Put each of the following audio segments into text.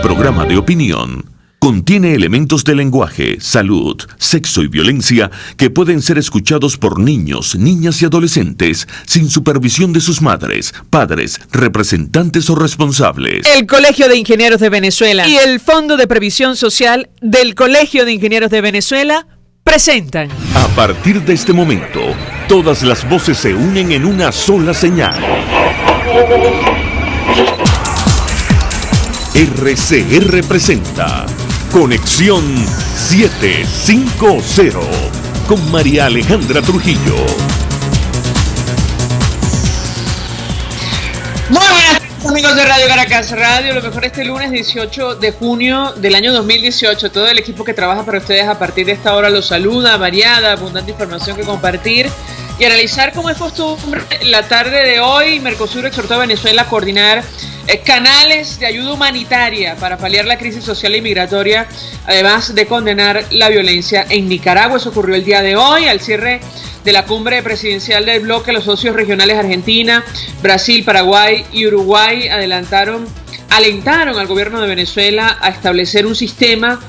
Programa de opinión. Contiene elementos de lenguaje, salud, sexo y violencia que pueden ser escuchados por niños, niñas y adolescentes sin supervisión de sus madres, padres, representantes o responsables. El Colegio de Ingenieros de Venezuela y el Fondo de Previsión Social del Colegio de Ingenieros de Venezuela presentan. A partir de este momento, todas las voces se unen en una sola señal. RCR presenta Conexión 750 con María Alejandra Trujillo. Muy buenas tardes, amigos de Radio Caracas Radio. Lo mejor este lunes 18 de junio del año 2018. Todo el equipo que trabaja para ustedes a partir de esta hora los saluda. Variada, abundante información que compartir y analizar, como es costumbre, la tarde de hoy. Mercosur exhortó a Venezuela a coordinar canales de ayuda humanitaria para paliar la crisis social y migratoria, además de condenar la violencia en Nicaragua. Eso ocurrió el día de hoy, al cierre de la cumbre presidencial del bloque. Los socios regionales Argentina, Brasil, Paraguay y Uruguay alentaron al gobierno de Venezuela a establecer un sistema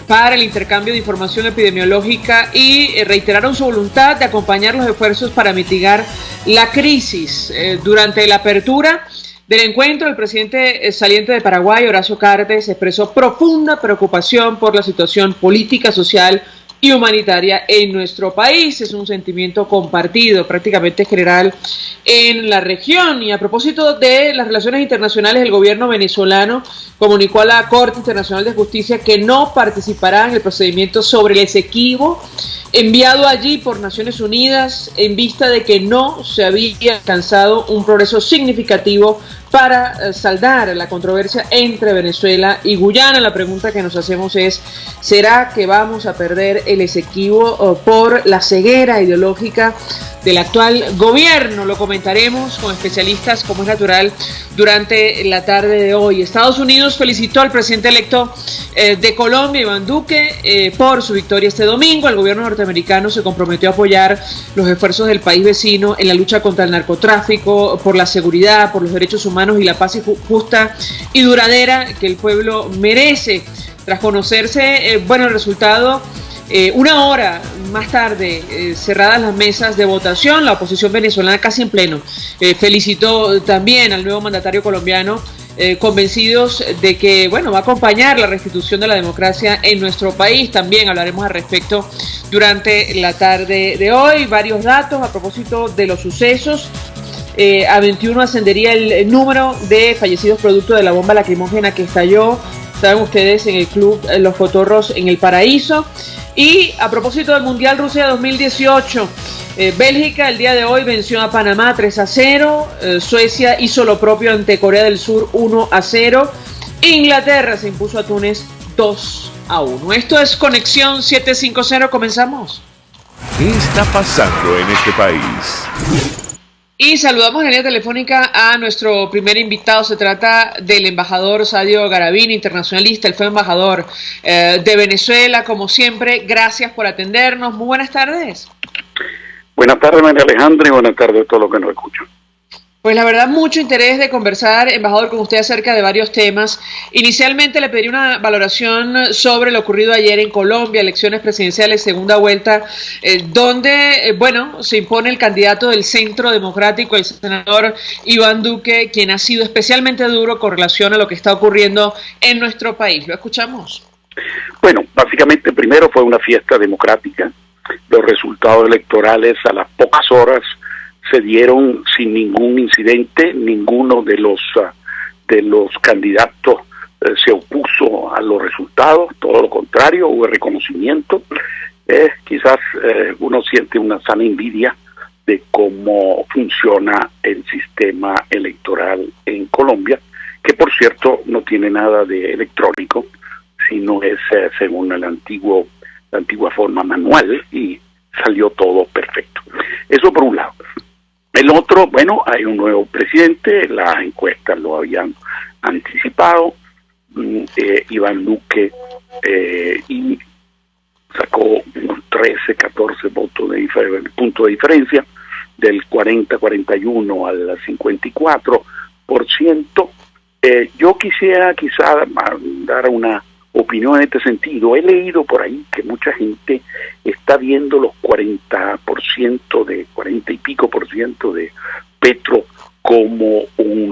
para el intercambio de información epidemiológica y reiteraron su voluntad de acompañar los esfuerzos para mitigar la crisis. Durante la apertura del encuentro, el presidente saliente de Paraguay, Horacio Cartes, expresó profunda preocupación por la situación política, social y humanitaria en nuestro país. Es un sentimiento compartido, prácticamente general, en la región. Y a propósito de las relaciones internacionales, el gobierno venezolano comunicó a la Corte Internacional de Justicia que no participará en el procedimiento sobre el Esequibo enviado allí por Naciones Unidas, en vista de que no se había alcanzado un progreso significativo para saldar la controversia entre Venezuela y Guyana. La pregunta que nos hacemos es: ¿será que vamos a perder el Esequibo por la ceguera ideológica del actual gobierno? Lo comentaremos con especialistas, como es natural, durante la tarde de hoy. Estados Unidos felicitó al presidente electo de Colombia, Iván Duque, por su victoria este domingo. El gobierno norteamericano se comprometió a apoyar los esfuerzos del país vecino en la lucha contra el narcotráfico, por la seguridad, por los derechos humanos y la paz justa y duradera que el pueblo merece. Tras conocerse, el resultado, una hora más tarde, cerradas las mesas de votación, la oposición venezolana casi en pleno felicitó también al nuevo mandatario colombiano, convencidos de que va a acompañar la restitución de la democracia en nuestro país. También hablaremos al respecto durante la tarde de hoy. Varios datos a propósito de los sucesos. A 21 ascendería el número de fallecidos producto de la bomba lacrimógena que estalló, saben ustedes, en el club Los Cotorros en El Paraíso. Y a propósito del Mundial Rusia 2018, Bélgica el día de hoy venció a Panamá 3-0, Suecia hizo lo propio ante Corea del Sur 1-0, Inglaterra se impuso a Túnez 2-1. Esto es Conexión 750, comenzamos. ¿Qué está pasando en este país? Y saludamos en línea telefónica a nuestro primer invitado. Se trata del embajador Sadio Garavini, internacionalista. Él fue embajador de Venezuela, como siempre. Gracias por atendernos. Muy buenas tardes. Buenas tardes, María Alejandra, y buenas tardes a todos los que nos escuchan. Pues la verdad, mucho interés de conversar, embajador, con usted acerca de varios temas. Inicialmente le pedí una valoración sobre lo ocurrido ayer en Colombia, elecciones presidenciales, segunda vuelta, donde, se impone el candidato del Centro Democrático, el senador Iván Duque, quien ha sido especialmente duro con relación a lo que está ocurriendo en nuestro país. ¿Lo escuchamos? Bueno, básicamente primero fue una fiesta democrática. Los resultados electorales a las pocas horas se dieron sin ningún incidente. Ninguno de los candidatos se opuso a los resultados, todo lo contrario, hubo reconocimiento. Quizás uno siente una sana envidia de cómo funciona el sistema electoral en Colombia, que por cierto no tiene nada de electrónico, sino es según la antigua forma manual, y salió todo perfecto. Eso por un lado. El otro, hay un nuevo presidente, las encuestas lo habían anticipado. Iván Duque y sacó unos 13, 14 puntos de diferencia, del 40-41 al 54%, Yo quisiera quizá dar una opinión en este sentido. He leído por ahí que mucha gente está viendo los 40 y pico por ciento de Petro como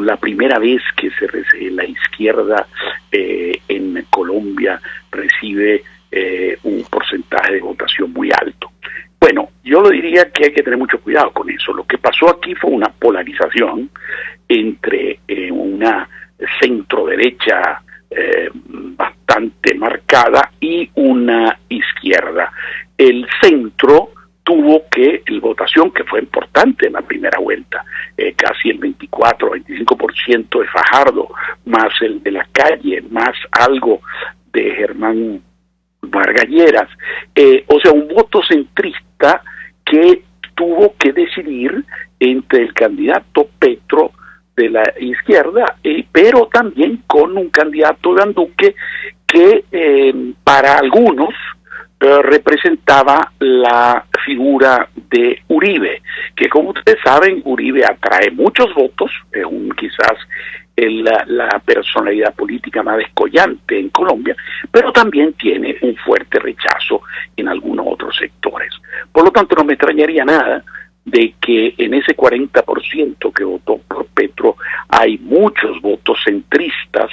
la primera vez que la izquierda en Colombia recibe un porcentaje de votación muy alto. Bueno, yo le diría que hay que tener mucho cuidado con eso. Lo que pasó aquí fue una polarización entre una centro-derecha bastante marcada y una izquierda. El centro tuvo la votación que fue importante en la primera vuelta, casi el 24-25% de Fajardo, más el de la Calle, más algo de Germán Vargas Lleras, o sea, un voto centrista que tuvo que decidir entre el candidato Petro de la izquierda, pero también con un candidato de Duque que para algunos representaba la figura de Uribe, que como ustedes saben, Uribe atrae muchos votos, es quizás la personalidad política más descollante en Colombia, pero también tiene un fuerte rechazo en algunos otros sectores. Por lo tanto, no me extrañaría nada de que en ese 40% que votó por Petro hay muchos votos centristas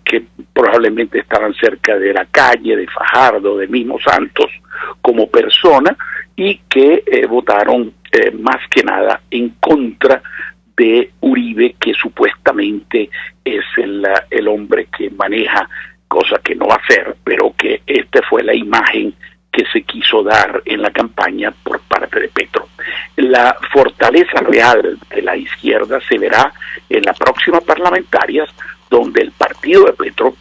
que probablemente estaban cerca de la Calle, de Fajardo, de mismo Santos como persona, y que votaron más que nada en contra de Uribe, que supuestamente es el hombre que maneja, cosa que no va a ser, pero que esta fue la imagen que se quiso dar en la campaña por parte de Petro. La fortaleza real de la izquierda se verá en las próximas parlamentarias, donde el partido de Petro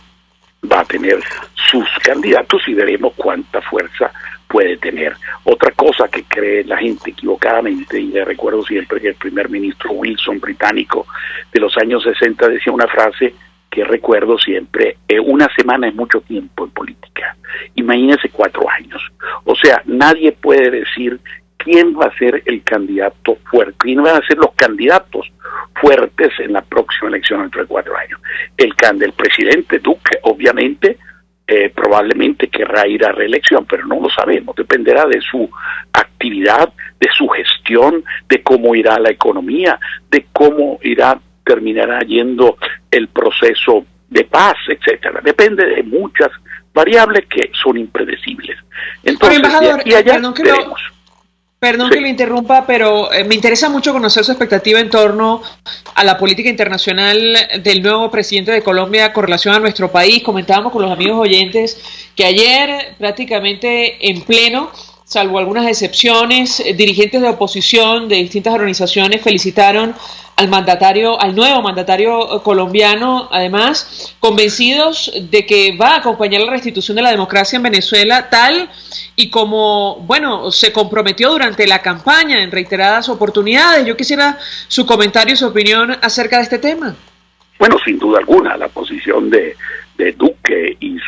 va a tener sus candidatos y veremos cuánta fuerza puede tener. Otra cosa que cree la gente equivocadamente, y le recuerdo siempre que el primer ministro Wilson, británico, de los años 60, decía una frase que recuerdo siempre: una semana es mucho tiempo en política. Imagínense 4 años. O sea, nadie puede decir quién va a ser el candidato fuerte, quién van a ser los candidatos fuertes en la próxima elección dentro de 4 años. El presidente Duque, obviamente, probablemente querrá ir a reelección, pero no lo sabemos, dependerá de su actividad, de su gestión, de cómo irá la economía, de cómo terminará yendo el proceso de paz, etcétera. Depende de muchas variables que son impredecibles. Entonces, embajador, de aquí a allá veremos. Perdón que lo interrumpa, pero me interesa mucho conocer su expectativa en torno a la política internacional del nuevo presidente de Colombia con relación a nuestro país. Comentábamos con los amigos oyentes que ayer prácticamente en pleno, salvo algunas excepciones, dirigentes de oposición de distintas organizaciones felicitaron al nuevo mandatario colombiano, además convencidos de que va a acompañar la restitución de la democracia en Venezuela, tal y como, bueno, se comprometió durante la campaña en reiteradas oportunidades. Yo quisiera su comentario y su opinión acerca de este tema. Bueno, sin duda alguna, la posición de Duque y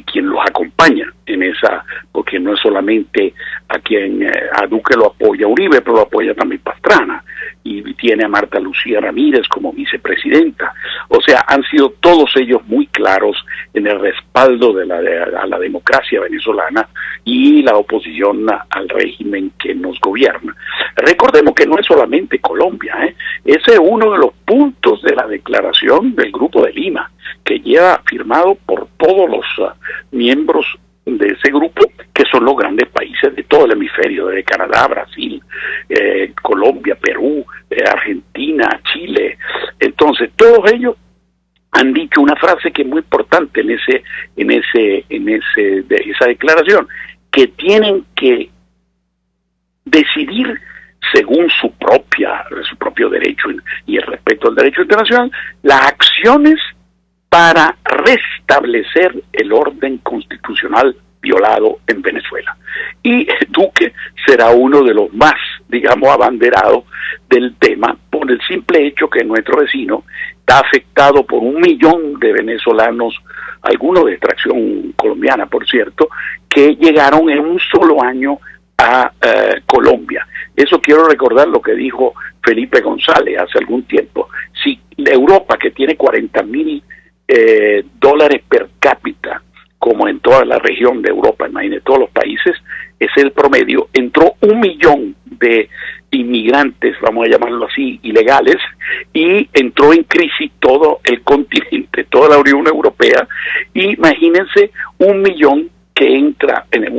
quien los acompaña en esa, porque no es solamente a Duque lo apoya Uribe, pero lo apoya también Pastrana, y tiene a Marta Lucía Ramírez como vicepresidenta. O sea, han sido todos ellos muy claros en el respaldo a la democracia venezolana y la oposición al régimen que nos gobierna. Recordemos que no es solamente Colombia, ese es uno de los puntos de la declaración del Grupo de Lima, que lleva firmado por todos los miembros de ese grupo, que son los grandes países de todo el hemisferio, de Canadá, Brasil, Colombia, Perú, Argentina, Chile. Entonces, todos ellos han dicho una frase que es muy importante en esa declaración, que tienen que decidir según su propio derecho y el respeto al derecho internacional, las acciones para restablecer el orden constitucional violado en Venezuela. Y Duque será uno de los más, digamos, abanderados del tema, por el simple hecho que nuestro vecino está afectado por 1 millón de venezolanos, algunos de extracción colombiana, por cierto, que llegaron en un solo año a Colombia. Eso quiero recordar lo que dijo Felipe González hace algún tiempo. Si Europa, que tiene $40,000 per cápita, como en toda la región de Europa, imagínate, todos los países, es el promedio, entró 1 millón de inmigrantes, vamos a llamarlo así, ilegales, y entró en crisis todo el continente, toda la Unión Europea. Imagínense 1 millón que entra en el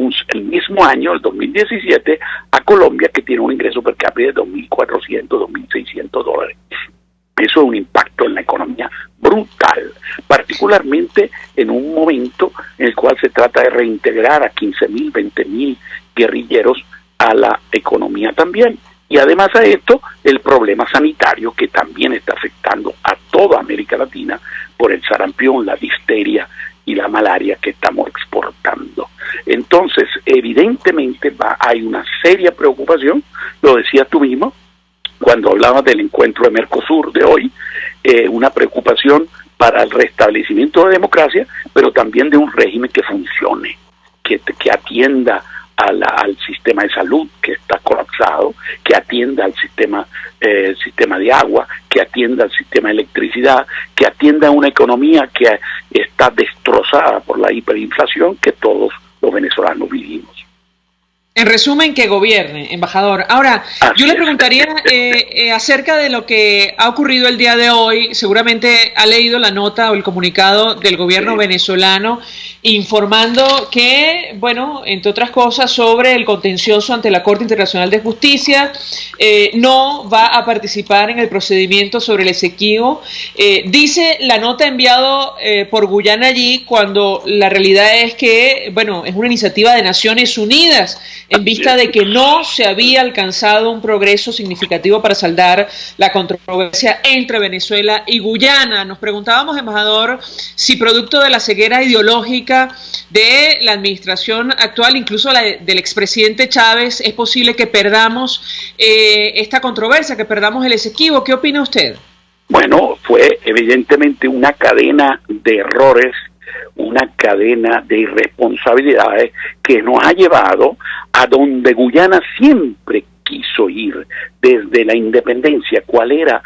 mismo año, el 2017, a Colombia, que tiene un ingreso per cápita de $2.400, $2.600. Eso es un impacto en la economía brutal, particularmente en un momento en el cual se trata de reintegrar a 15,000, 20,000 guerrilleros a la economía también. Y además a esto, el problema sanitario que también está afectando a toda América Latina por el sarampión, la difteria y la malaria que estamos exportando. Entonces, evidentemente hay una seria preocupación, lo decías tú mismo, cuando hablabas del encuentro de Mercosur de hoy, una preocupación para el restablecimiento de democracia, pero también de un régimen que funcione, que atienda al sistema de salud que está colapsado, que atienda al sistema de agua, que atienda al sistema de electricidad, que atienda a una economía que está destrozada por la hiperinflación que todos los venezolanos vivimos. En resumen, que gobierne, embajador. Ahora, yo le preguntaría acerca de lo que ha ocurrido el día de hoy. Seguramente ha leído la nota o el comunicado del gobierno venezolano informando que, bueno, entre otras cosas, sobre el contencioso ante la Corte Internacional de Justicia, no va a participar en el procedimiento sobre el Esequibo. Dice la nota enviado por Guyana allí, cuando la realidad es que, bueno, es una iniciativa de Naciones Unidas, en vista de que no se había alcanzado un progreso significativo para saldar la controversia entre Venezuela y Guyana. Nos preguntábamos, embajador, si producto de la ceguera ideológica de la administración actual, incluso la del expresidente Chávez, es posible que perdamos esta controversia, que perdamos el Esequibo. ¿Qué opina usted? Bueno, fue evidentemente una cadena de errores, una cadena de irresponsabilidades que nos ha llevado a donde Guyana siempre quiso ir desde la independencia. ¿Cuál era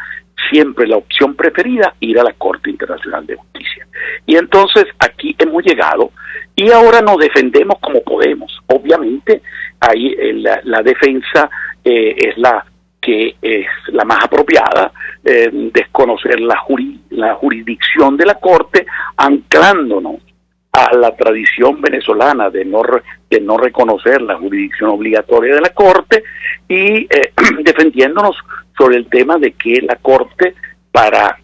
siempre la opción preferida? Ir a la Corte Internacional de Justicia. Y entonces aquí hemos llegado y ahora nos defendemos como podemos. Obviamente ahí la defensa es la que es la más apropiada, desconocer la jurisdicción de la Corte, anclándonos a la tradición venezolana de no reconocer la jurisdicción obligatoria de la Corte y defendiéndonos sobre el tema de que la Corte, para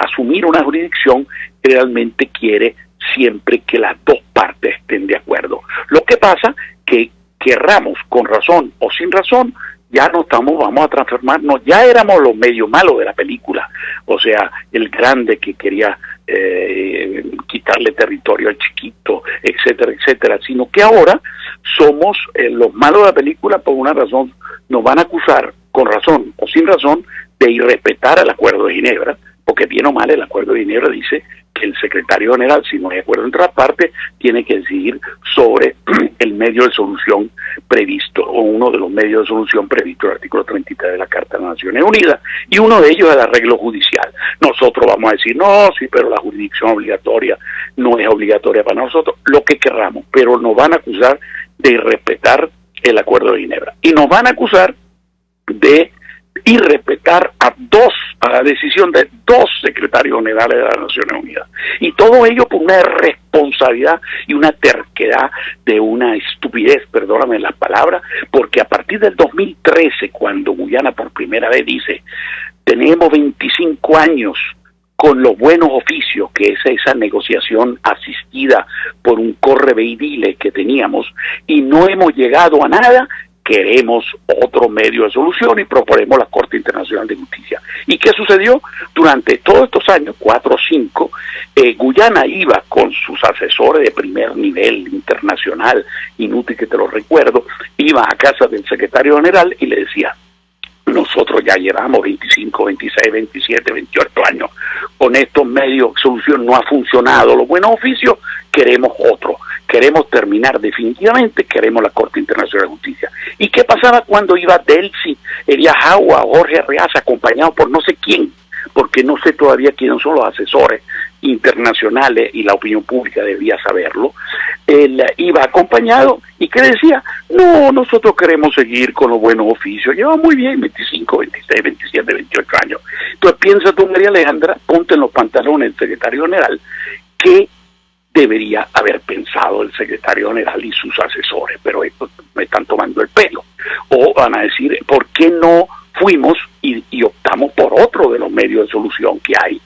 asumir una jurisdicción, realmente quiere siempre que las dos partes estén de acuerdo. Lo que pasa que querramos, con razón o sin razón, ya no vamos a transformarnos, ya éramos los medio malos de la película, o sea, el grande que quería quitarle territorio al chiquito, etcétera, etcétera, sino que ahora somos los malos de la película por una razón. Nos van a acusar, con razón o sin razón, de irrespetar el Acuerdo de Ginebra, porque bien o mal el Acuerdo de Ginebra dice que el secretario general, si no hay acuerdo entre las partes, tiene que decidir sobre el medio de solución previsto, o uno de los medios de solución previsto en el artículo 33 de la Carta de las Naciones Unidas, y uno de ellos es el arreglo judicial. Nosotros vamos a decir, no, sí, pero la jurisdicción obligatoria no es obligatoria para nosotros, lo que querramos, pero nos van a acusar de irrespetar el Acuerdo de Ginebra, y nos van a acusar de irrespetar a la decisión de dos secretarios generales de las Naciones Unidas, y todo ello por una irresponsabilidad y una terquedad de una estupidez, perdóname las palabras, porque a partir del 2013, cuando Guyana por primera vez dice, tenemos 25 años con los buenos oficios, que es esa negociación asistida por un correveidile que teníamos, y no hemos llegado a nada, queremos otro medio de solución y proponemos la Corte Internacional de Justicia. ¿Y qué sucedió? Durante todos estos años, 4 o 5, Guyana iba con sus asesores de primer nivel internacional, inútil que te lo recuerdo, iba a casa del secretario general y le decía, nosotros ya llevamos 25, 26, 27, 28 años con estos medios de solución, no ha funcionado los buenos oficios, queremos otro. queremos terminar definitivamente, queremos la Corte Internacional de Justicia. ¿Y qué pasaba cuando iba Delcy, Eliajagua o Jorge Arreaza, acompañado por no sé quién? Porque no sé todavía quiénes son los asesores internacionales y la opinión pública debería saberlo. Él iba acompañado y que decía, no, nosotros queremos seguir con los buenos oficios, lleva muy bien 25, 26, 27, 28 años. Entonces piensa tú, María Alejandra, ponte en los pantalones del secretario general, que debería haber pensado el secretario general y sus asesores, pero estos me están tomando el pelo. O van a decir, ¿por qué no fuimos y optamos por otro de los medios de solución que hay?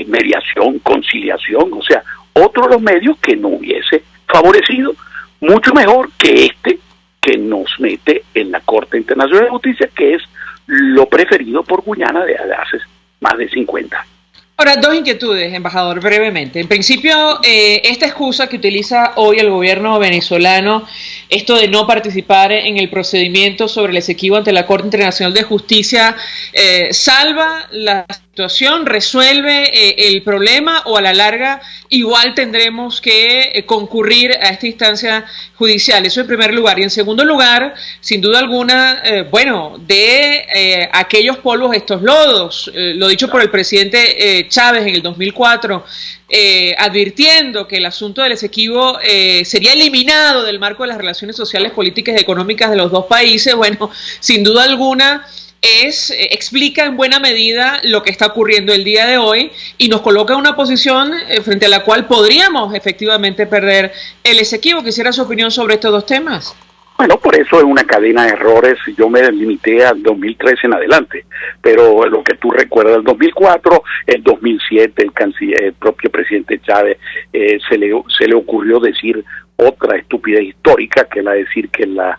Mediación, conciliación, o sea, otro de los medios que no hubiese favorecido mucho mejor que este que nos mete en la Corte Internacional de Justicia, que es lo preferido por Guyana de hace más de 50 años. Ahora, dos inquietudes, embajador, brevemente. En principio, esta excusa que utiliza hoy el gobierno venezolano, esto de no participar en el procedimiento sobre el Esequibo ante la Corte Internacional de Justicia, ¿salva la situación, resuelve el problema, o a la larga igual tendremos que concurrir a esta instancia judicial? Eso en primer lugar. Y en segundo lugar, sin duda alguna, de aquellos polvos, estos lodos, lo dicho por el presidente Chávez en el 2004, advirtiendo que el asunto del Esequibo sería eliminado del marco de las relaciones sociales, políticas y económicas de los dos países. Bueno, sin duda alguna explica en buena medida lo que está ocurriendo el día de hoy y nos coloca en una posición frente a la cual podríamos efectivamente perder el Esequibo. Quisiera su opinión sobre estos dos temas. Bueno, por eso es una cadena de errores. Yo me limité al 2013 en adelante, pero lo que tú recuerdas del 2004, el 2007, el propio presidente Chávez se le ocurrió decir otra estupidez histórica, que es la de decir que la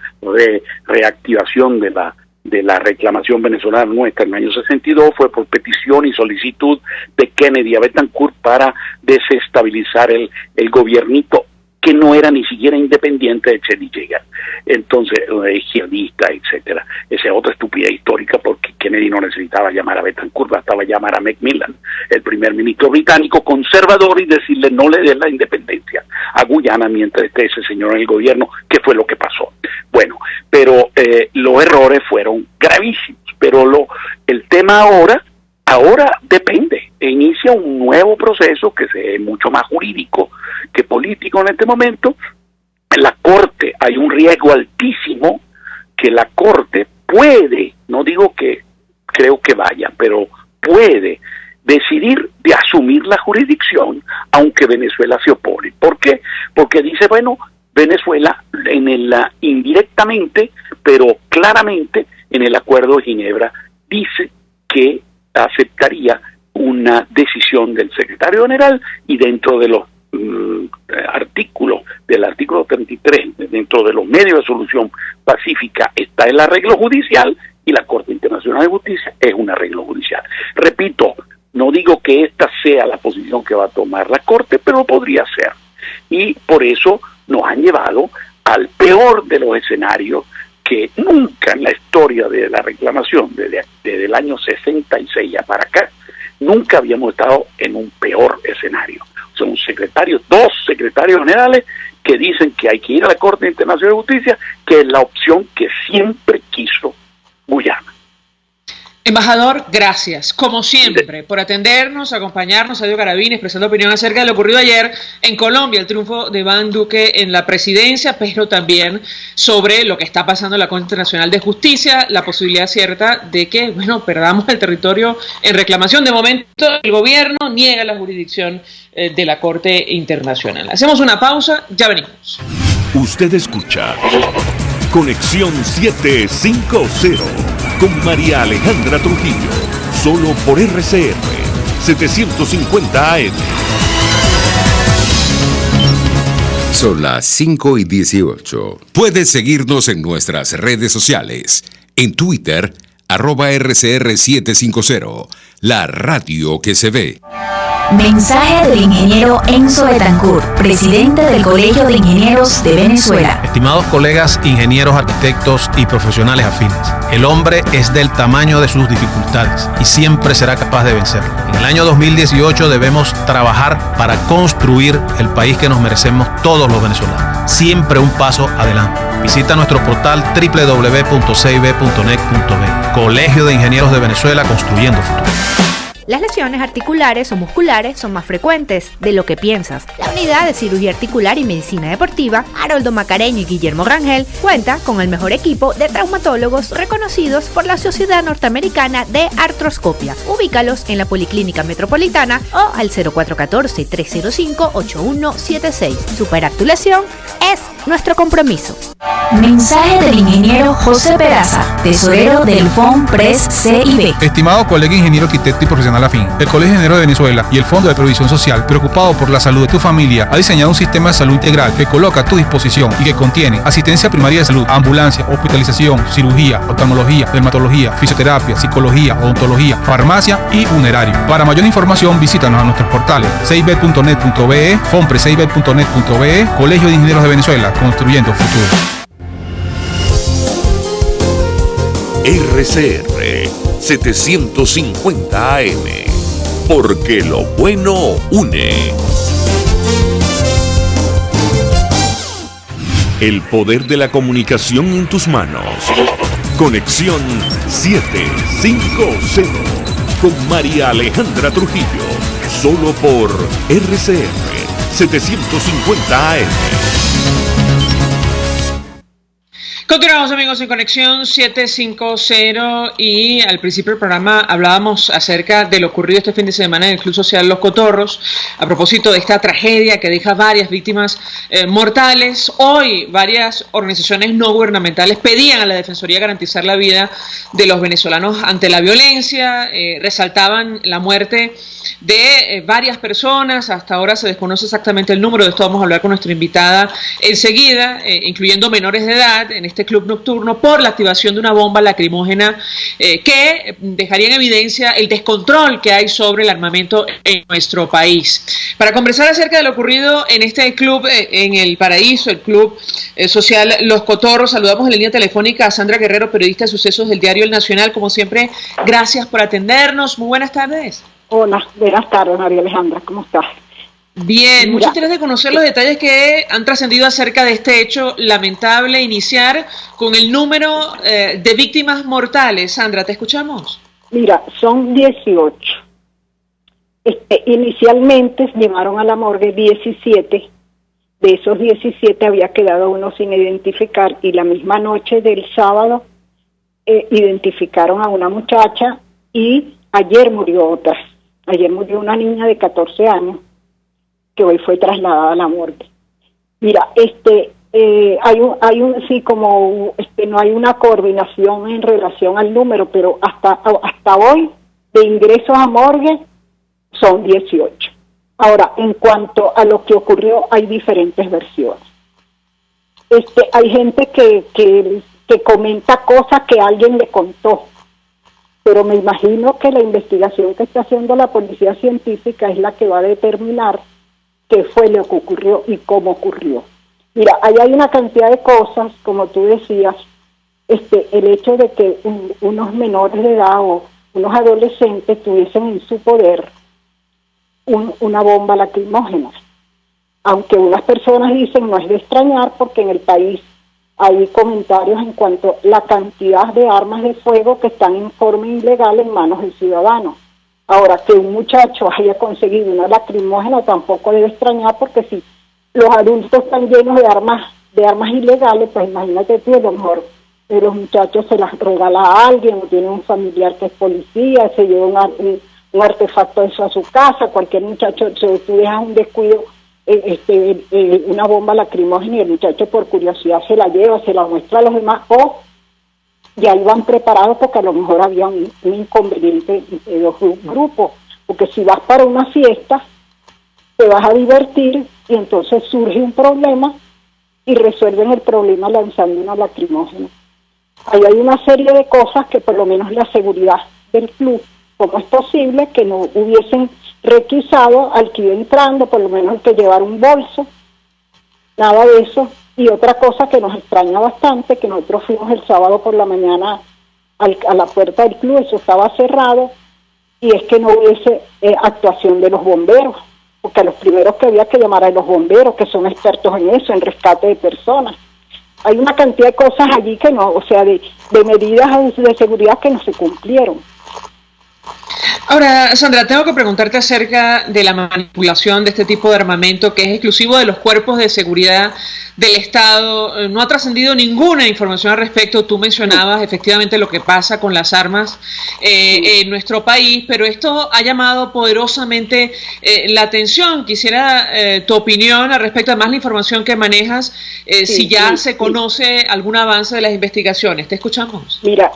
reactivación de la reclamación venezolana nuestra en el año 62 fue por petición y solicitud de Kennedy a Betancourt para desestabilizar el gobiernito que no era ni siquiera independiente de Chedicega. Entonces, izquierdista, etcétera. Esa es otra estupidez histórica, porque Kennedy no necesitaba llamar a Betancourt, bastaba llamar a Macmillan, el primer ministro británico conservador, y decirle no le den la independencia a Guyana mientras esté ese señor en el gobierno, que fue lo que pasó. Bueno, pero los errores fueron gravísimos, pero el tema ahora depende, inicia un nuevo proceso que es mucho más jurídico que político en este momento. En la Corte hay un riesgo altísimo que la Corte puede, no digo que creo que vaya, pero puede decidir de asumir la jurisdicción aunque Venezuela se opone. ¿Por qué? Porque dice, bueno, Venezuela indirectamente, pero claramente en el Acuerdo de Ginebra dice que aceptaría una decisión del secretario general, y dentro de los artículos del artículo 33, dentro de los medios de solución pacífica, está el arreglo judicial, y la Corte Internacional de Justicia es un arreglo judicial. Repito, no digo que esta sea la posición que va a tomar la Corte, pero podría ser. Y por eso nos han llevado al peor de los escenarios, que nunca en la historia de la reclamación, desde el año 66 ya para acá, nunca habíamos estado en un peor escenario. Son dos secretarios generales que dicen que hay que ir a la Corte Internacional de Justicia, que es la opción que siempre quiso Guyana. Embajador, gracias, como siempre, por atendernos, acompañarnos. Sadio Garavini expresando opinión acerca de lo ocurrido ayer en Colombia, el triunfo de Iván Duque en la presidencia, pero también sobre lo que está pasando en la Corte Internacional de Justicia, la posibilidad cierta de que, perdamos el territorio en reclamación. De momento, el gobierno niega la jurisdicción de la Corte Internacional. Hacemos una pausa, ya venimos. Usted escucha Conexión 750 con María Alejandra Trujillo, solo por RCR 750 AM. Son las 5:18. Puedes seguirnos en nuestras redes sociales. En Twitter, @RCR750, la radio que se ve. Mensaje del ingeniero Enzo Betancourt, presidente del Colegio de Ingenieros de Venezuela. Estimados colegas, ingenieros, arquitectos y profesionales afines, el hombre es del tamaño de sus dificultades y siempre será capaz de vencerlo. En el año 2018 debemos trabajar para construir el país que nos merecemos todos los venezolanos. Siempre un paso adelante. Visita nuestro portal www.cib.net.be. Colegio de Ingenieros de Venezuela, construyendo futuro. Las lesiones articulares o musculares son más frecuentes de lo que piensas. La Unidad de Cirugía Articular y Medicina Deportiva, Haroldo Macareño y Guillermo Rangel, cuenta con el mejor equipo de traumatólogos reconocidos por la Sociedad Norteamericana de Artroscopia. Ubícalos en la Policlínica Metropolitana o al 0414-305-8176. Superar tu lesión es nuestro compromiso. Mensaje del ingeniero José Peraza, tesorero del FONPRES CIB. Estimado colega ingeniero, arquitecto y profesional afín, el Colegio de Ingenieros de Venezuela y el Fondo de Previsión Social, preocupado por la salud de tu familia, ha diseñado un sistema de salud integral que coloca a tu disposición y que contiene asistencia primaria de salud, ambulancia, hospitalización, cirugía, oftalmología, dermatología, fisioterapia, psicología, odontología, farmacia y funerario. Para mayor información, visítanos a nuestros portales cib.net.be, fonprescib.net.be, Colegio de Ingenieros de Venezuela, construyendo futuro. RCR 750 AM, porque lo bueno une. El poder de la comunicación en tus manos. Conexión 750 con María Alejandra Trujillo, solo por RCR 750 AM. Continuamos, amigos, en Conexión 750 y al principio del programa hablábamos acerca de lo ocurrido este fin de semana en el Club Social Los Cotorros a propósito de esta tragedia que deja varias víctimas mortales. Hoy varias organizaciones no gubernamentales pedían a la Defensoría garantizar la vida de los venezolanos ante la violencia, resaltaban la muerte de varias personas. Hasta ahora se desconoce exactamente el número, de esto vamos a hablar con nuestra invitada enseguida, incluyendo menores de edad en este club nocturno por la activación de una bomba lacrimógena que dejaría en evidencia el descontrol que hay sobre el armamento en nuestro país. Para conversar acerca de lo ocurrido en este club en El Paraíso, el Club Social Los Cotorros, saludamos en la línea telefónica a Sandra Guerrero, periodista de sucesos del diario El Nacional. Como siempre, gracias por atendernos. Muy buenas tardes. Hola, buenas tardes, María Alejandra, ¿cómo estás? Bien, mucho interés de conocer los detalles que han trascendido acerca de este hecho lamentable. Iniciar con el número de víctimas mortales. Sandra, ¿te escuchamos? Mira, son 18. Inicialmente llevaron a la morgue 17. De esos 17 había quedado uno sin identificar y la misma noche del sábado identificaron a una muchacha y ayer murió otra. Ayer murió una niña de 14 años que hoy fue trasladada a la morgue. Mira, hay un sí, como no hay una coordinación en relación al número, pero hasta hoy de ingresos a morgue son 18. Ahora, en cuanto a lo que ocurrió, hay diferentes versiones. Hay gente que comenta cosas que alguien le contó, pero me imagino que la investigación que está haciendo la policía científica es la que va a determinar qué fue lo que ocurrió y cómo ocurrió. Mira, ahí hay una cantidad de cosas, como tú decías, el hecho de que unos menores de edad o unos adolescentes tuviesen en su poder una bomba lacrimógena. Aunque unas personas dicen no es de extrañar porque en el país hay comentarios en cuanto a la cantidad de armas de fuego que están en forma ilegal en manos del ciudadano. Ahora, que un muchacho haya conseguido una lacrimógena tampoco debe extrañar, porque si los adultos están llenos de armas ilegales, pues imagínate tú, a lo mejor los muchachos se las regala a alguien, o tiene un familiar que es policía, se lleva un artefacto de eso a su casa. Cualquier muchacho, si tú dejas un descuido, una bomba lacrimógena y el muchacho por curiosidad se la lleva, se la muestra a los demás, o ya iban preparados porque a lo mejor había un inconveniente de los grupos, porque si vas para una fiesta te vas a divertir y entonces surge un problema y resuelven el problema lanzando una lacrimógena. Ahí hay una serie de cosas que por lo menos la seguridad del club, ¿cómo es posible que no hubiesen requisado al que iba entrando, por lo menos el que llevara un bolso, nada de eso. Y otra cosa que nos extraña bastante, que nosotros fuimos el sábado por la mañana a la puerta del club, eso estaba cerrado, y es que no hubiese actuación de los bomberos, porque los primeros que había que llamar a los bomberos, que son expertos en eso, en rescate de personas. Hay una cantidad de cosas allí que no, o sea, de medidas de seguridad que no se cumplieron. Ahora, Sandra, tengo que preguntarte acerca de la manipulación de este tipo de armamento que es exclusivo de los cuerpos de seguridad del Estado. No ha trascendido ninguna información al respecto. Tú mencionabas efectivamente lo que pasa con las armas en nuestro país, pero esto ha llamado poderosamente la atención. Quisiera tu opinión al respecto, además la información que manejas, si ya se conoce algún avance de las investigaciones. Te escuchamos. Mira,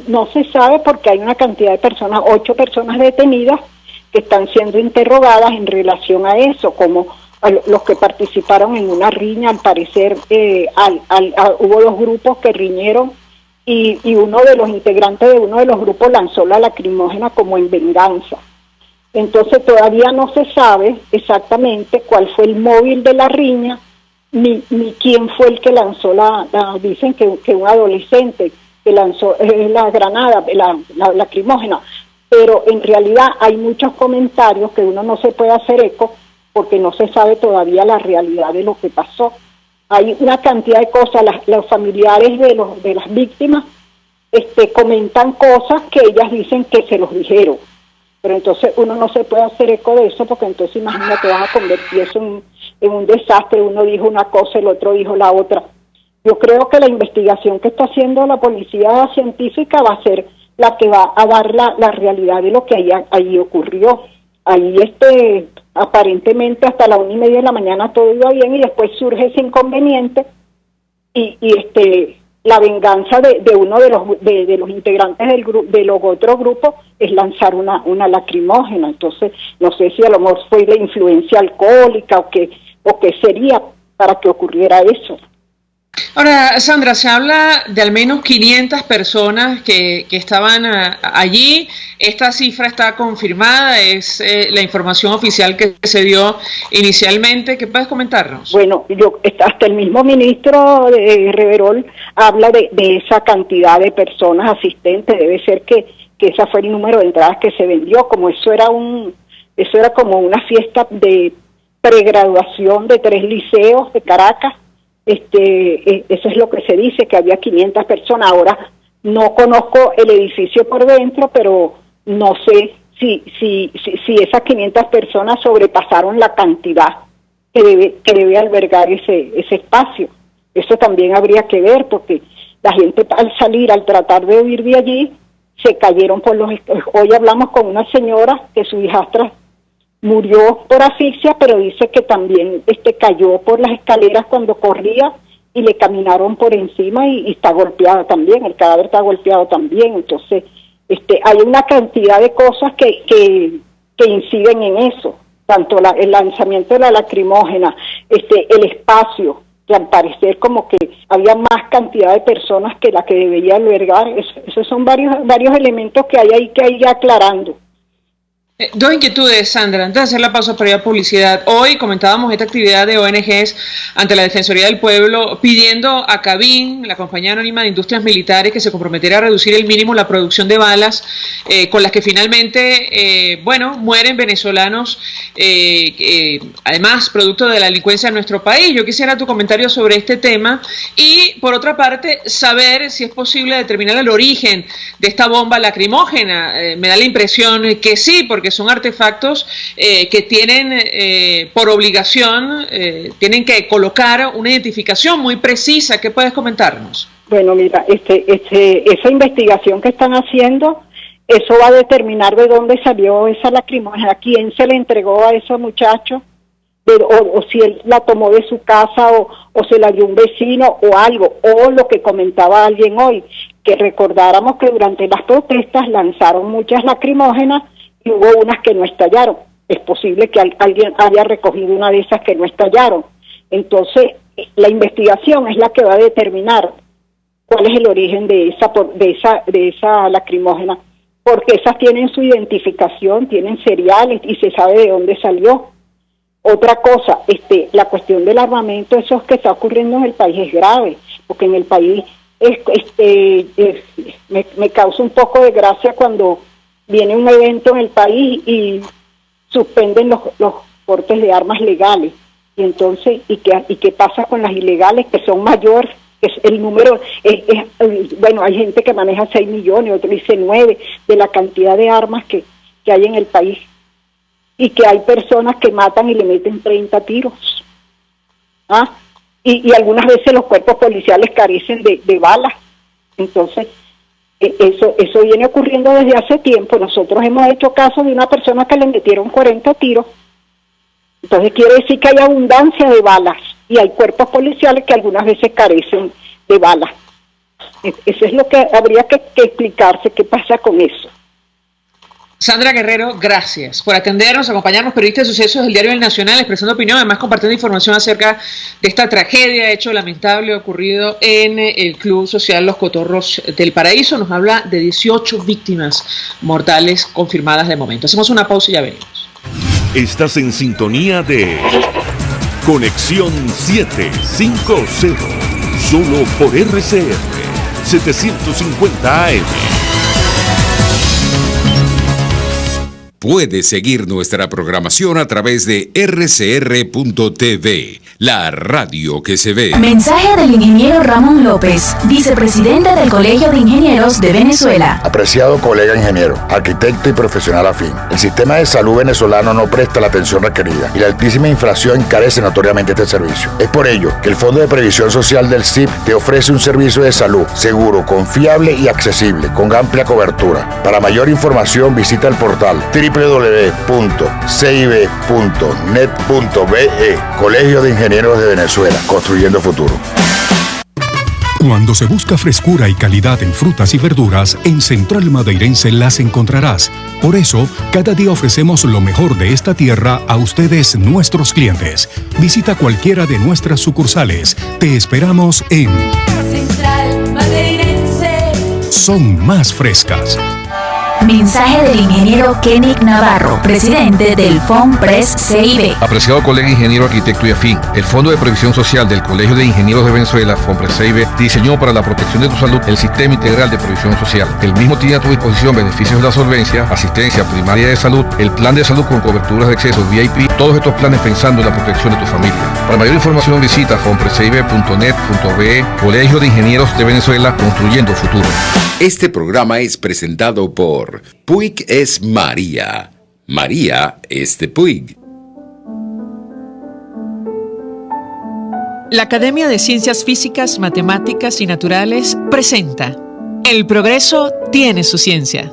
no se sabe porque hay una cantidad de personas, 8 personas detenidas que están siendo interrogadas en relación a eso, como los que participaron en una riña. Al parecer hubo 2 grupos que riñeron y uno de los integrantes de uno de los grupos lanzó la lacrimógena como en venganza. Entonces todavía no se sabe exactamente cuál fue el móvil de la riña, ni quién fue el que lanzó dicen que un adolescente que lanzó la granada, la lacrimógena, pero en realidad hay muchos comentarios que uno no se puede hacer eco porque no se sabe todavía la realidad de lo que pasó. Hay una cantidad de cosas, los familiares de las víctimas comentan cosas que ellas dicen que se los dijeron, pero entonces uno no se puede hacer eco de eso porque entonces imagínate, van a convertir eso en un desastre. Uno dijo una cosa, el otro dijo la otra. Yo creo que la investigación que está haciendo la policía científica va a ser la que va a dar la realidad de lo que ahí ocurrió. Ahí aparentemente hasta la 1:30 de la mañana todo iba bien y después surge ese inconveniente y la venganza de uno de los integrantes del otro grupo es lanzar una lacrimógena. Entonces no sé si a lo mejor fue la influencia alcohólica o qué sería para que ocurriera eso. Ahora, Sandra, se habla de al menos 500 personas que estaban allí. Esta cifra está confirmada, es la información oficial que se dio inicialmente. ¿Qué puedes comentarnos? Bueno, hasta el mismo ministro de Reverol habla de esa cantidad de personas asistentes. Debe ser que ese fue el número de entradas que se vendió, como eso era como una fiesta de pregraduación de 3 liceos de Caracas. Eso es lo que se dice, que había 500 personas. Ahora no conozco el edificio por dentro, pero no sé si esas 500 personas sobrepasaron la cantidad que debe albergar ese espacio. Eso también habría que ver, porque la gente al tratar de huir de allí, se cayeron hoy hablamos con una señora que su hijastra murió por asfixia, pero dice que también cayó por las escaleras cuando corría y le caminaron por encima y está golpeada también, el cadáver está golpeado también. Entonces hay una cantidad de cosas que inciden en eso, tanto el lanzamiento de la lacrimógena, el espacio, que al parecer como que había más cantidad de personas que la que debería albergar. Esos son varios elementos que hay ahí que ir aclarando. 2 inquietudes, Sandra, antes de hacer la pausa para ir a publicidad. Hoy comentábamos esta actividad de ONGs ante la Defensoría del Pueblo pidiendo a CABIN, la Compañía Anónima de Industrias Militares, que se comprometiera a reducir el mínimo la producción de balas con las que finalmente, mueren venezolanos, además producto de la delincuencia en nuestro país. Yo quisiera tu comentario sobre este tema y, por otra parte, saber si es posible determinar el origen de esta bomba lacrimógena. Me da la impresión que sí, porque son artefactos que tienen por obligación, tienen que colocar una identificación muy precisa. ¿Qué puedes comentarnos? Bueno, mira, esa investigación que están haciendo, eso va a determinar de dónde salió esa lacrimógena, quién se le entregó a esos muchachos, o si él la tomó de su casa o se la dio un vecino o algo, o lo que comentaba alguien hoy, que recordáramos que durante las protestas lanzaron muchas lacrimógenas y hubo unas que no estallaron. Es posible que alguien haya recogido una de esas que no estallaron. Entonces, la investigación es la que va a determinar cuál es el origen de esa lacrimógena. porque esas tienen su identificación, tienen seriales y se sabe de dónde salió. Otra cosa, la cuestión del armamento, eso que está ocurriendo en el país es grave, porque en el país me causa un poco de gracia cuando viene un evento en el país y suspenden los portes de armas legales. Y entonces, ¿y qué pasa con las ilegales que son mayores? El número bueno, hay gente que maneja 6 millones, otro dice 9, de la cantidad de armas que hay en el país. Y que hay personas que matan y le meten 30 tiros. Y algunas veces los cuerpos policiales carecen de balas. Entonces, eso viene ocurriendo desde hace tiempo. Nosotros hemos hecho caso de una persona que le metieron 40 tiros. Entonces quiere decir que hay abundancia de balas y hay cuerpos policiales que algunas veces carecen de balas. Eso es lo que habría que explicarse, qué pasa con eso. Sandra Guerrero, gracias por atendernos, acompañarnos, periodista de sucesos del diario El Nacional, expresando opinión, además compartiendo información acerca de esta tragedia, hecho lamentable ocurrido en el Club Social Los Cotorros del Paraíso. Nos habla de 18 víctimas mortales confirmadas de momento. Hacemos una pausa y ya venimos. Estás en sintonía de Conexión 750, solo por RCR 750 AM. Puedes seguir nuestra programación a través de rcr.tv, la radio que se ve. Mensaje del ingeniero Ramón López, vicepresidente del Colegio de Ingenieros de Venezuela. Apreciado colega ingeniero, arquitecto y profesional afín, el sistema de salud venezolano no presta la atención requerida y la altísima inflación encarece notoriamente este servicio. Es por ello que el Fondo de Previsión Social del CIP te ofrece un servicio de salud seguro, confiable y accesible, con amplia cobertura. Para mayor información visita el portal www.cib.net.be, Colegio de Ingenieros de Venezuela, construyendo futuro. Cuando se busca frescura y calidad en frutas y verduras, en Central Madeirense las encontrarás. Por eso, cada día ofrecemos lo mejor de esta tierra a ustedes, nuestros clientes. Visita cualquiera de nuestras sucursales. Te esperamos en Central Madeirense. Son más frescas. Mensaje del ingeniero Kenick Navarro, presidente del FONPRES CIB. Apreciado colega ingeniero, arquitecto y afín, el Fondo de Previsión Social del Colegio de Ingenieros de Venezuela, FONPRES CIB, diseñó para la protección de tu salud el Sistema Integral de Previsión Social. El mismo tiene a tu disposición beneficios de la solvencia, asistencia primaria de salud, el plan de salud con coberturas de acceso VIP, todos estos planes pensando en la protección de tu familia. Para mayor información visita fonprescibe.net.be, Colegio de Ingenieros de Venezuela, construyendo futuro. Este programa es presentado por Puig es María. María es de Puig. La Academia de Ciencias Físicas, Matemáticas y Naturales presenta El progreso tiene su ciencia.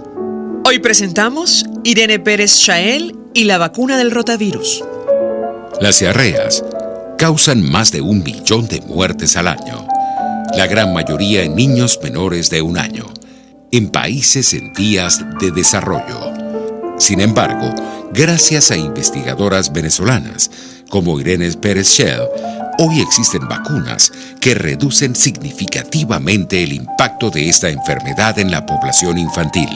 Hoy presentamos Irene Pérez Chael y la vacuna del rotavirus. Las diarreas causan más de 1 millón de muertes al año, la gran mayoría en niños menores de 1 año, en países en vías de desarrollo. Sin embargo, gracias a investigadoras venezolanas como Irene Pérez Chael, hoy existen vacunas que reducen significativamente el impacto de esta enfermedad en la población infantil.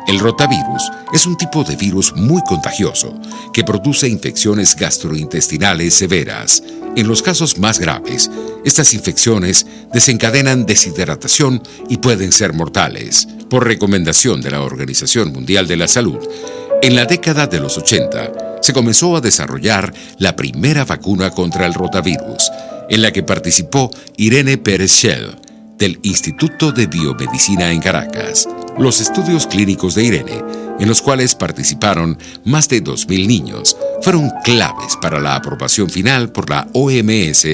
El rotavirus es un tipo de virus muy contagioso que produce infecciones gastrointestinales severas. En los casos más graves, estas infecciones desencadenan deshidratación y pueden ser mortales. Por recomendación de la Organización Mundial de la Salud, en la década de los 80 se comenzó a desarrollar la primera vacuna contra el rotavirus, en la que participó Irene Pérez Chael, del Instituto de Biomedicina en Caracas. Los estudios clínicos de Irene, en los cuales participaron más de 2.000 niños, fueron claves para la aprobación final por la OMS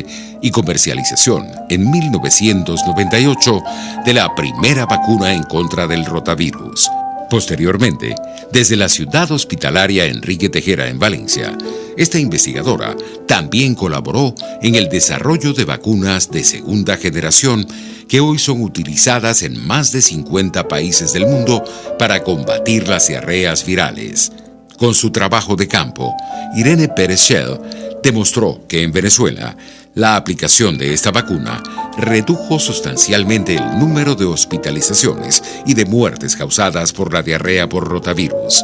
y comercialización en 1998 de la primera vacuna en contra del rotavirus. Posteriormente, desde la ciudad hospitalaria Enrique Tejera en Valencia, esta investigadora también colaboró en el desarrollo de vacunas de segunda generación que hoy son utilizadas en más de 50 países del mundo para combatir las diarreas virales. Con su trabajo de campo, Irene Pérez Chael demostró que en Venezuela la aplicación de esta vacuna redujo sustancialmente el número de hospitalizaciones y de muertes causadas por la diarrea por rotavirus.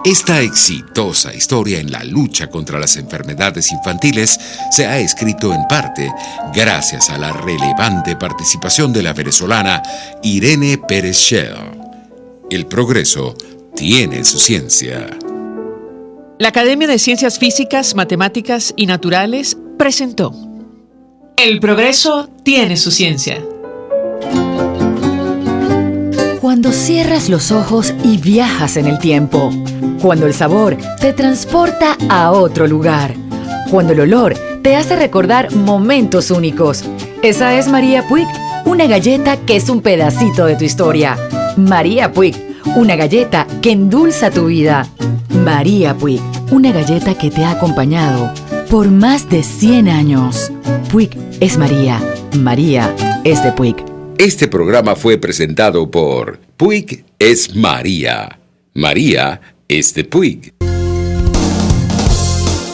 Esta exitosa historia en la lucha contra las enfermedades infantiles se ha escrito en parte gracias a la relevante participación de la venezolana Irene Pérez Shell. El progreso tiene su ciencia. La Academia de Ciencias Físicas, Matemáticas y Naturales presentó El progreso tiene su ciencia. Cuando cierras los ojos y viajas en el tiempo. Cuando el sabor te transporta a otro lugar. Cuando el olor te hace recordar momentos únicos. Esa es María Puig, una galleta que es un pedacito de tu historia. María Puig, una galleta que endulza tu vida. María Puig, una galleta que te ha acompañado por más de 100 años. Puig es María. María es de Puig. Este programa fue presentado por Puig es María. María es de Puig.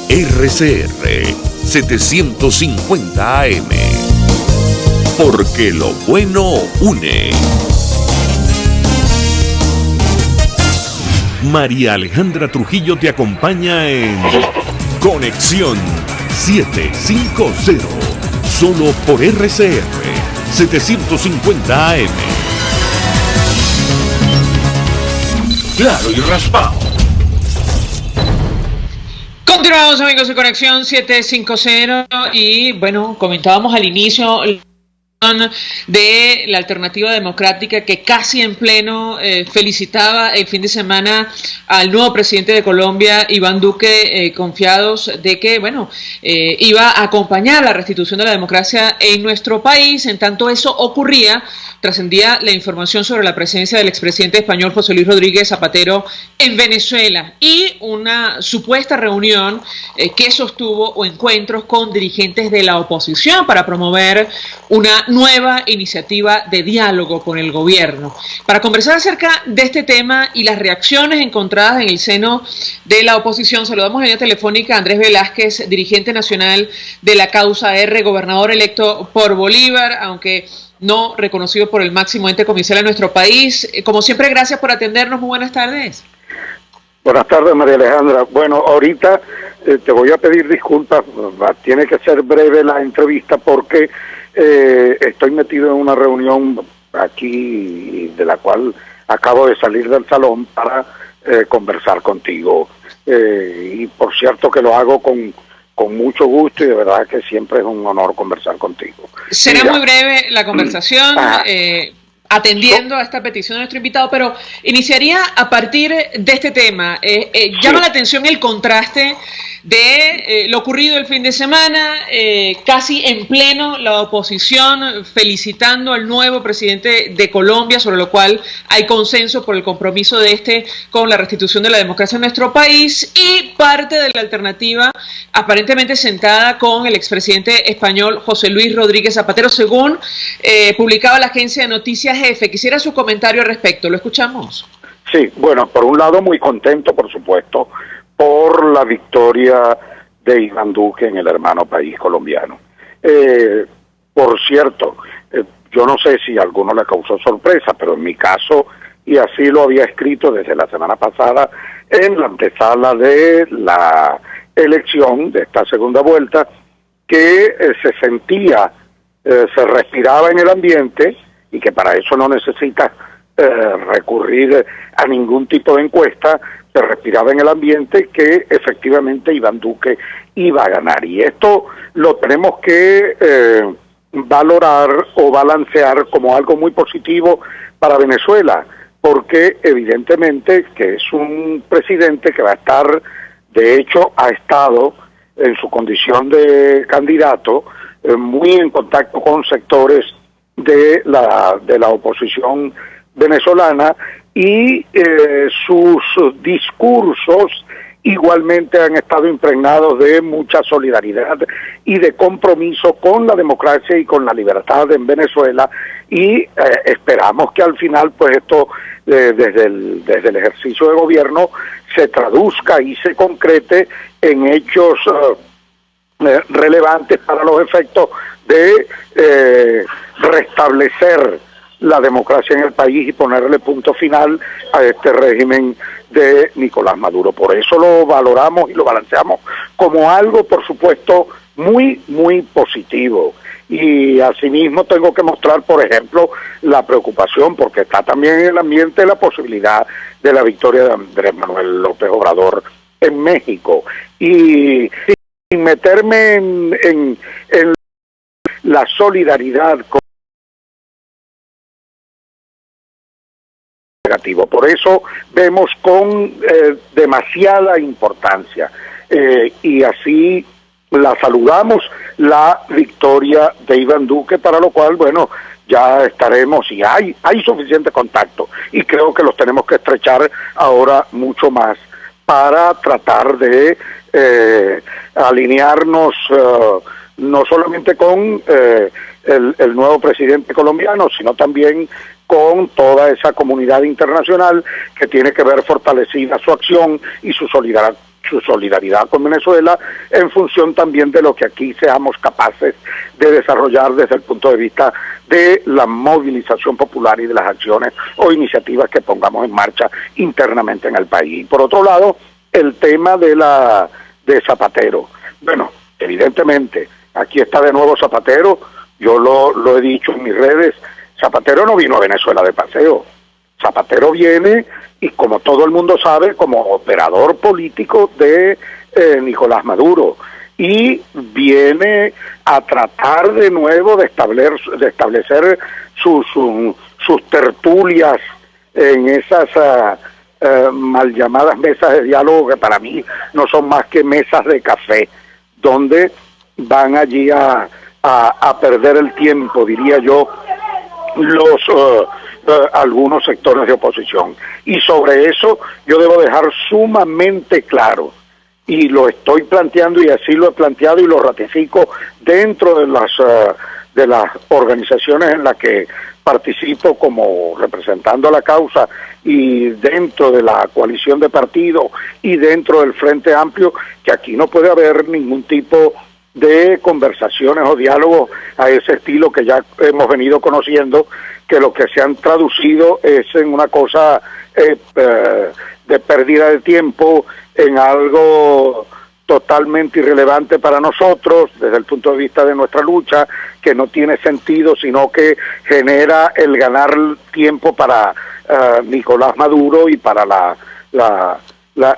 RCR 750 AM. Porque lo bueno une. María Alejandra Trujillo te acompaña en Conexión 750. Solo por RCR 750 AM. Claro y raspado. Continuamos, amigos, de Conexión 750 y bueno, comentábamos al inicio de la Alternativa Democrática que casi en pleno felicitaba el fin de semana al nuevo presidente de Colombia, Iván Duque, confiados de que, bueno, iba a acompañar la restitución de la democracia en nuestro país. En tanto eso ocurría, trascendía la información sobre la presencia del expresidente español José Luis Rodríguez Zapatero en Venezuela y una supuesta reunión que sostuvo o encuentros con dirigentes de la oposición para promover una nueva iniciativa de diálogo con el gobierno. Para conversar acerca de este tema y las reacciones encontradas en el seno de la oposición, saludamos en línea telefónica a Andrés Velázquez, dirigente nacional de la Causa R, gobernador electo por Bolívar, aunque no reconocido por el máximo ente comercial de nuestro país. Como siempre, gracias por atendernos. Muy buenas tardes. Buenas tardes, María Alejandra. Bueno, ahorita te voy a pedir disculpas, tiene que ser breve la entrevista porque estoy metido en una reunión aquí de la cual acabo de salir del salón para conversar contigo. Y por cierto que lo hago con mucho gusto y de verdad que siempre es un honor conversar contigo. Será muy breve la conversación, atendiendo a esta petición de nuestro invitado, pero iniciaría a partir de este tema. Llama la atención el contraste de lo ocurrido el fin de semana, casi en pleno la oposición felicitando al nuevo presidente de Colombia, sobre lo cual hay consenso por el compromiso de este con la restitución de la democracia en nuestro país, y parte de la alternativa aparentemente sentada con el expresidente español José Luis Rodríguez Zapatero, según publicaba la agencia de noticias EFE. Quisiera su comentario al respecto, ¿lo escuchamos? Sí, bueno, por un lado muy contento, por supuesto, por la victoria de Iván Duque en el hermano país colombiano. Por cierto, yo no sé si a alguno le causó sorpresa, pero en mi caso, y así lo había escrito desde la semana pasada, en la antesala de la elección, de esta segunda vuelta, que se sentía, se respiraba en el ambiente, y que para eso no necesita recurrir a ningún tipo de encuesta, se respiraba en el ambiente que efectivamente Iván Duque iba a ganar. Y esto lo tenemos que valorar o balancear como algo muy positivo para Venezuela, porque evidentemente que es un presidente que va a estar, de hecho ha estado en su condición de candidato, muy en contacto con sectores de la oposición venezolana, y sus discursos igualmente han estado impregnados de mucha solidaridad y de compromiso con la democracia y con la libertad en Venezuela, y esperamos que al final pues esto desde el ejercicio de gobierno se traduzca y se concrete en hechos relevantes para los efectos de restablecer la democracia en el país y ponerle punto final a este régimen de Nicolás Maduro. Por eso lo valoramos y lo balanceamos como algo, por supuesto, muy, muy positivo. Y asimismo tengo que mostrar, por ejemplo, la preocupación, porque está también en el ambiente la posibilidad de la victoria de Andrés Manuel López Obrador en México. Y sin meterme en la solidaridad con negativo. Por eso vemos con demasiada importancia y así la saludamos la victoria de Iván Duque, para lo cual, bueno, ya estaremos y hay suficiente contacto y creo que los tenemos que estrechar ahora mucho más para tratar de alinearnos no solamente con el nuevo presidente colombiano, sino también con toda esa comunidad internacional que tiene que ver fortalecida su acción y su solidaridad con Venezuela en función también de lo que aquí seamos capaces de desarrollar desde el punto de vista de la movilización popular y de las acciones o iniciativas que pongamos en marcha internamente en el país. Por otro lado, el tema de Zapatero. Bueno, evidentemente, aquí está de nuevo Zapatero, yo lo he dicho en mis redes, Zapatero no vino a Venezuela de paseo, Zapatero viene, y como todo el mundo sabe, como operador político de Nicolás Maduro, y viene a tratar de nuevo de establecer sus tertulias en esas mal llamadas mesas de diálogo, que para mí no son más que mesas de café, donde van allí a perder el tiempo, diría yo, algunos sectores de oposición. Y sobre eso yo debo dejar sumamente claro, y lo estoy planteando y así lo he planteado y lo ratifico dentro de las organizaciones en las que participo como representando la causa y dentro de la coalición de partidos y dentro del Frente Amplio, que aquí no puede haber ningún tipo de conversaciones o diálogos a ese estilo que ya hemos venido conociendo, que lo que se han traducido es en una cosa de pérdida de tiempo, en algo totalmente irrelevante para nosotros desde el punto de vista de nuestra lucha, que no tiene sentido, sino que genera el ganar tiempo para Nicolás Maduro y para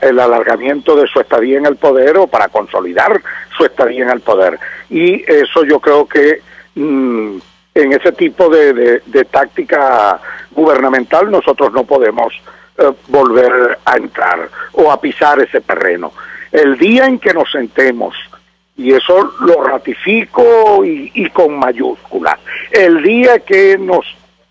el alargamiento de su estadía en el poder o para consolidar su estadía en el poder. Y eso yo creo que en ese tipo de táctica gubernamental nosotros no podemos volver a entrar o a pisar ese terreno. El día en que nos sentemos, y eso lo ratifico y con mayúsculas, el día que nos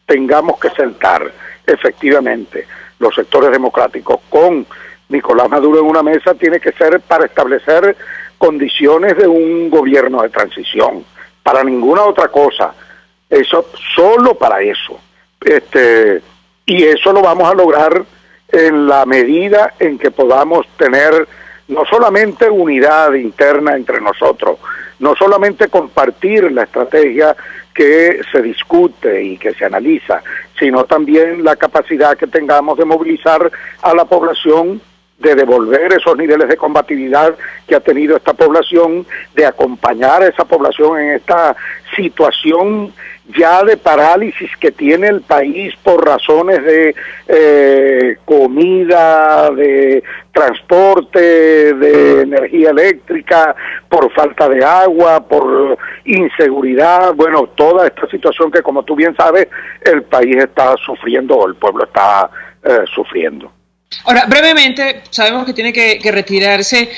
tengamos que sentar efectivamente los sectores democráticos con Nicolás Maduro en una mesa, tiene que ser para establecer condiciones de un gobierno de transición, para ninguna otra cosa, eso solo para eso. Y eso lo vamos a lograr en la medida en que podamos tener no solamente unidad interna entre nosotros, no solamente compartir la estrategia que se discute y que se analiza, sino también la capacidad que tengamos de movilizar a la población, de devolver esos niveles de combatividad que ha tenido esta población, de acompañar a esa población en esta situación ya de parálisis que tiene el país por razones de comida, de transporte, de energía eléctrica, por falta de agua, por inseguridad, bueno, toda esta situación que, como tú bien sabes, el país está sufriendo, o el pueblo está sufriendo. Ahora, brevemente, sabemos que tiene que retirarse.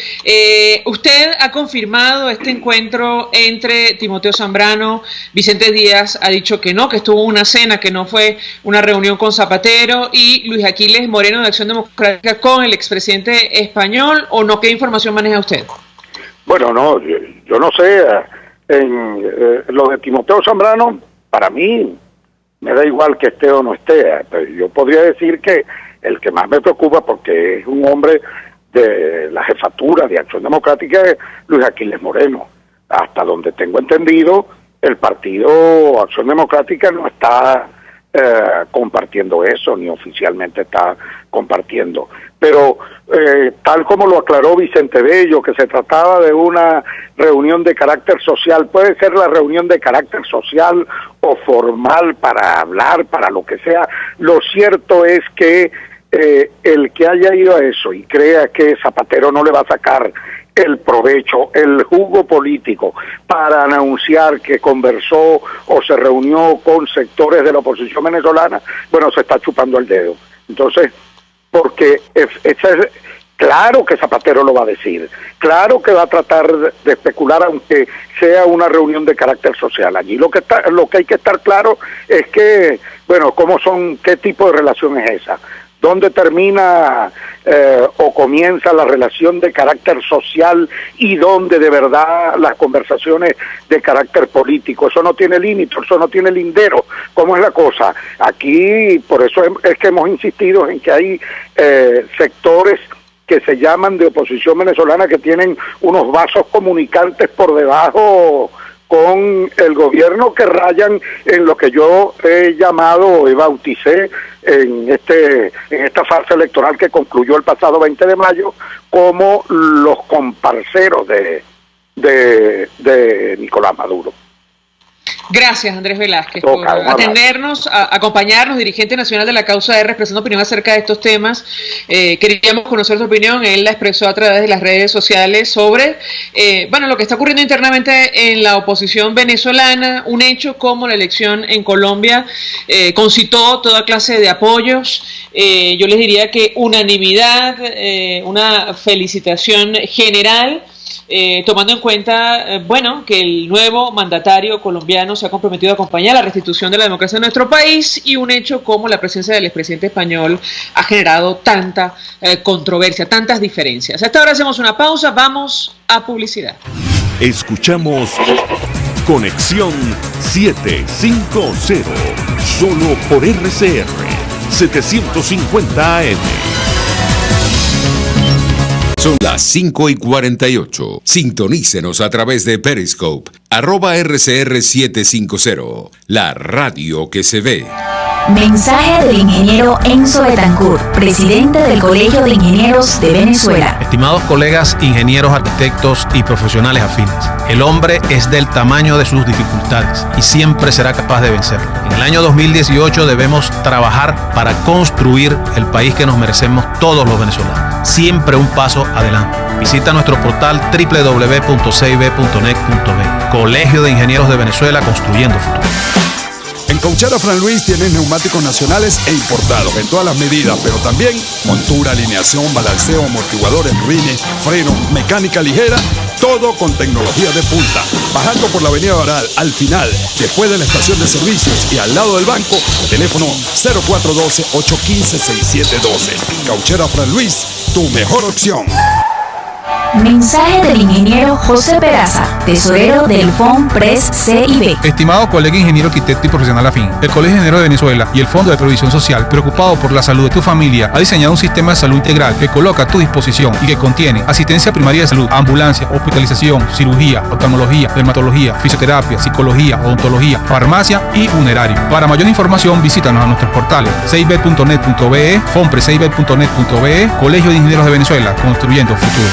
Usted ha confirmado este encuentro entre Timoteo Zambrano, Vicente Díaz ha dicho que no, que estuvo una cena, que no fue una reunión con Zapatero, y Luis Aquiles Moreno de Acción Democrática con el expresidente español, ¿o no? ¿Qué información maneja usted? Bueno, no, yo no sé. Lo de Timoteo Zambrano, para mí, me da igual que esté o no esté. Pero yo podría decir que el que más me preocupa, porque es un hombre de la jefatura de Acción Democrática, es Luis Aquiles Moreno. hasta donde tengo entendido, el Partido Acción Democrática no está compartiendo eso, ni oficialmente está compartiendo. Pero tal como lo aclaró Vicente Bello, que se trataba de una reunión de carácter social, puede ser la reunión de carácter social o formal para hablar, para lo que sea. Lo cierto es que el que haya ido a eso y crea que Zapatero no le va a sacar el provecho, el jugo político para anunciar que conversó o se reunió con sectores de la oposición venezolana, bueno, se está chupando el dedo. Entonces, porque claro que Zapatero lo va a decir, claro que va a tratar de especular, aunque sea una reunión de carácter social. Allí lo que hay que estar claro es que, bueno, qué tipo de relación es esa. ¿Dónde termina o comienza la relación de carácter social y dónde de verdad las conversaciones de carácter político? Eso no tiene límite, eso no tiene lindero. ¿Cómo es la cosa? Aquí, por eso es que hemos insistido en que hay sectores que se llaman de oposición venezolana que tienen unos vasos comunicantes por debajo con el gobierno, que rayan en lo que yo he llamado o he bauticé en esta farsa electoral que concluyó el pasado 20 de mayo como los comparceros de Nicolás Maduro. Gracias, Andrés Velázquez, por atendernos, acompañarnos, dirigente nacional de la Causa R, expresando opinión acerca de estos temas. Queríamos conocer su opinión, él la expresó a través de las redes sociales sobre lo que está ocurriendo internamente en la oposición venezolana, un hecho como la elección en Colombia concitó toda clase de apoyos. Yo les diría que unanimidad, una felicitación general, tomando en cuenta, que el nuevo mandatario colombiano se ha comprometido a acompañar la restitución de la democracia en nuestro país, y un hecho como la presencia del expresidente español ha generado tanta controversia, tantas diferencias. Hasta ahora hacemos una pausa, vamos a publicidad. Escuchamos Conexión 750, solo por RCR 750 AM. Son las 5:48. Sintonícenos a través de Periscope, @RCR750, la radio que se ve. Mensaje del ingeniero Enzo Betancourt, presidente del Colegio de Ingenieros de Venezuela. Estimados colegas, ingenieros, arquitectos y profesionales afines, el hombre es del tamaño de sus dificultades y siempre será capaz de vencerlo. En el año 2018 debemos trabajar para construir el país que nos merecemos todos los venezolanos. Siempre un paso adelante. Visita nuestro portal www.cib.net.be. Colegio de Ingenieros de Venezuela, construyendo futuro. En Cauchera Fran Luis tienes neumáticos nacionales e importados en todas las medidas, pero también montura, alineación, balanceo, amortiguadores, rines, frenos, mecánica ligera, todo con tecnología de punta. Bajando por la avenida Baral, al final, después de la estación de servicios y al lado del banco, teléfono 0412-815-6712. Cauchera Fran Luis, tu mejor opción. Mensaje del ingeniero José Peraza, tesorero del FONPRES CIB. Estimado colega ingeniero, arquitecto y profesional afín, el Colegio de Ingenieros de Venezuela y el Fondo de Previsión Social, preocupado por la salud de tu familia, ha diseñado un sistema de salud integral que coloca a tu disposición y que contiene asistencia primaria de salud, ambulancia, hospitalización, cirugía, oftalmología, dermatología, fisioterapia, psicología, odontología, farmacia y funerario. Para mayor información, visítanos a nuestros portales cib.net.be, fonprescib.net.be, Colegio de Ingenieros de Venezuela, construyendo futuro.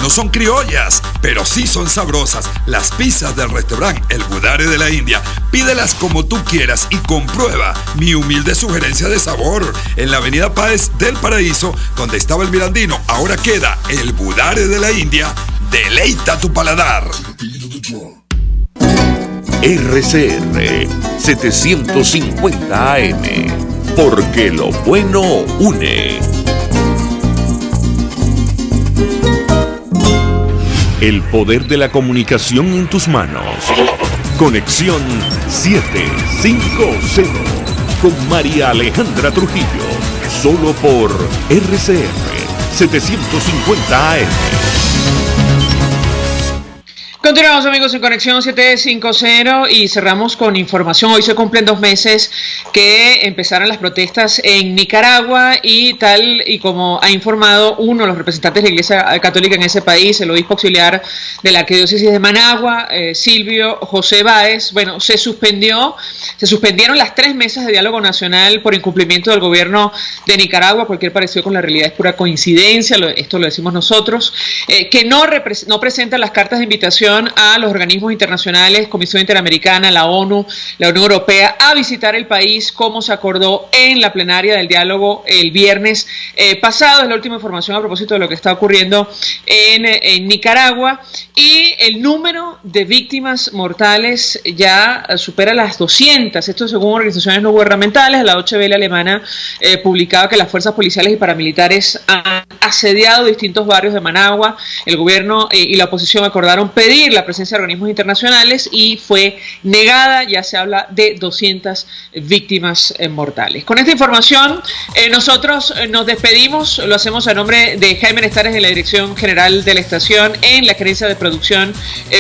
No son criollas, pero sí son sabrosas. Las pizzas del restaurante El Budare de la India. Pídelas como tú quieras y comprueba mi humilde sugerencia de sabor. En la avenida Páez del Paraíso, donde estaba el Mirandino, ahora queda El Budare de la India. Deleita tu paladar. RCR 750 AM, porque lo bueno une. El poder de la comunicación en tus manos. Conexión 750 con María Alejandra Trujillo. Solo por RCR 750 AM. Continuamos, amigos, en Conexión 750 y cerramos con información. Hoy se cumplen 2 meses que empezaron las protestas en Nicaragua y tal y como ha informado uno de los representantes de la Iglesia Católica en ese país, el obispo auxiliar de la Arquidiócesis de Managua, Silvio José Báez, bueno, se suspendieron las 3 mesas de diálogo nacional por incumplimiento del gobierno de Nicaragua. Cualquier parecido con la realidad es pura coincidencia, esto lo decimos nosotros, que no presentan las cartas de invitación a los organismos internacionales, Comisión Interamericana, la ONU, la Unión Europea, a visitar el país como se acordó en la plenaria del diálogo el viernes pasado. Es la última información a propósito de lo que está ocurriendo en Nicaragua, y el número de víctimas mortales ya supera las 200, esto según organizaciones no gubernamentales. La Deutsche Welle alemana publicaba que las fuerzas policiales y paramilitares han asediado distintos barrios de Managua. El gobierno y la oposición acordaron pedir la presencia de organismos internacionales y fue negada. Ya se habla de 200 víctimas mortales. Con esta información nosotros nos despedimos, lo hacemos a nombre de Jaime Nestares en la dirección general de la estación, en la gerencia de producción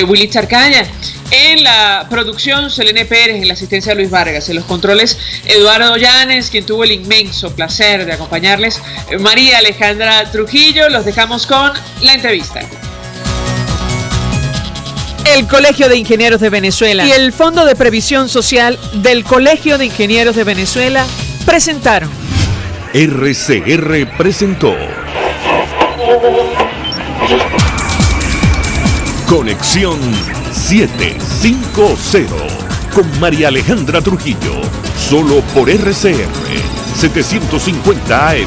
Willy Charcaya, en la producción Selene Pérez, en la asistencia Luis Vargas, en los controles Eduardo Llanes, quien tuvo el inmenso placer de acompañarles, María Alejandra Trujillo. Los dejamos con la entrevista. El Colegio de Ingenieros de Venezuela y el Fondo de Previsión Social del Colegio de Ingenieros de Venezuela presentaron. RCR presentó Conexión 750 con María Alejandra Trujillo, solo por RCR 750 AM.